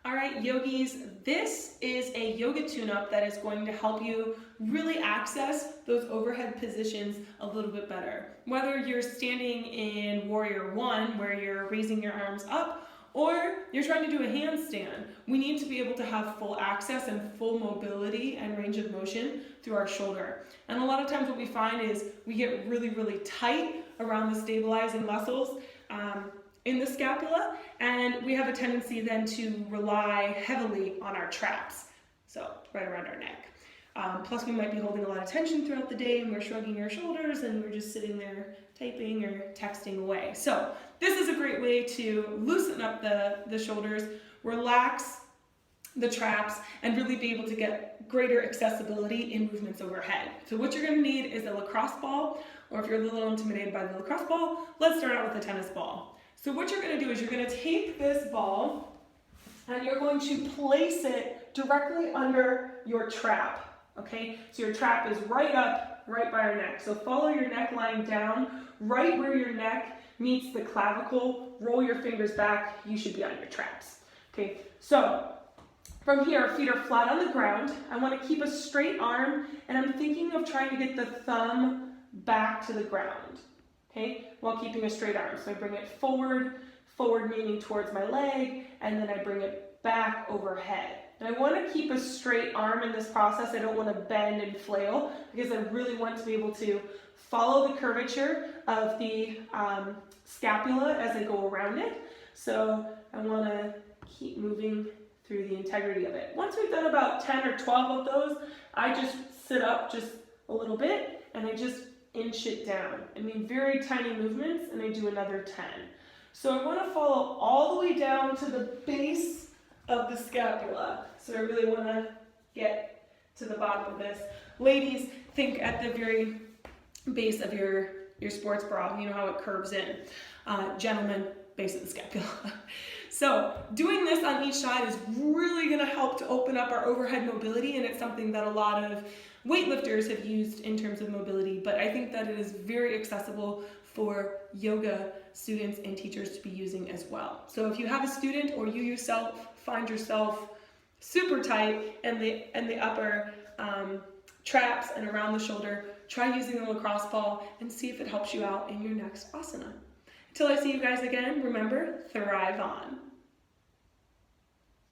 All right, yogis, this is a yoga tune-up that is going to help you really access those overhead positions a little bit better. Whether you're standing in Warrior One, where you're raising your arms up, or you're trying to do a handstand, we need to be able to have full access and full mobility and range of motion through our shoulder. And a lot of times what we find is we get really tight around the stabilizing muscles in the scapula, and we have a tendency then to rely heavily on our traps, so right around our neck. Plus we might be holding a lot of tension throughout the day and we're shrugging our shoulders and we're just sitting there typing or texting away. So this is a great way to loosen up the shoulders, relax the traps, and really be able to get greater accessibility in movements overhead. So what you're going to need is a lacrosse ball, or if you're a little intimidated by the lacrosse ball, let's start out with a tennis ball. So what you're going to do is you're going to take this ball and you're going to place it directly under your trap. Okay, so your trap is right up, right by your neck. So follow your neckline down, right where your neck meets the clavicle. Roll your fingers back. You should be on your traps. Okay, so from here, our feet are flat on the ground. I want to keep a straight arm, and I'm thinking of trying to get the thumb back to the ground. Okay, while keeping a straight arm. So I bring it forward meaning towards my leg, and then I bring it back overhead. And I want to keep a straight arm in this process. I don't want to bend and flail because I really want to be able to follow the curvature of the scapula as I go around it. So I want to keep moving through the integrity of it. Once we've done about 10 or 12 of those, I just sit up just a little bit and I just inch it down. I mean, very tiny movements, and I do another 10. So I want to follow all the way down to the base of the scapula. So I really want to get to the bottom of this. Ladies, think at the very base of your sports bra. You know how it curves in. Gentlemen, base of the scapula. So doing this on each side is really going to help to open up our overhead mobility, and it's something that a lot of weightlifters have used in terms of mobility, but I think that it is very accessible for yoga students and teachers to be using as well. So if you have a student or you yourself find yourself super tight in the upper traps and around the shoulder, try using a lacrosse ball and see if it helps you out in your next asana. Until I see you guys again, remember, thrive on.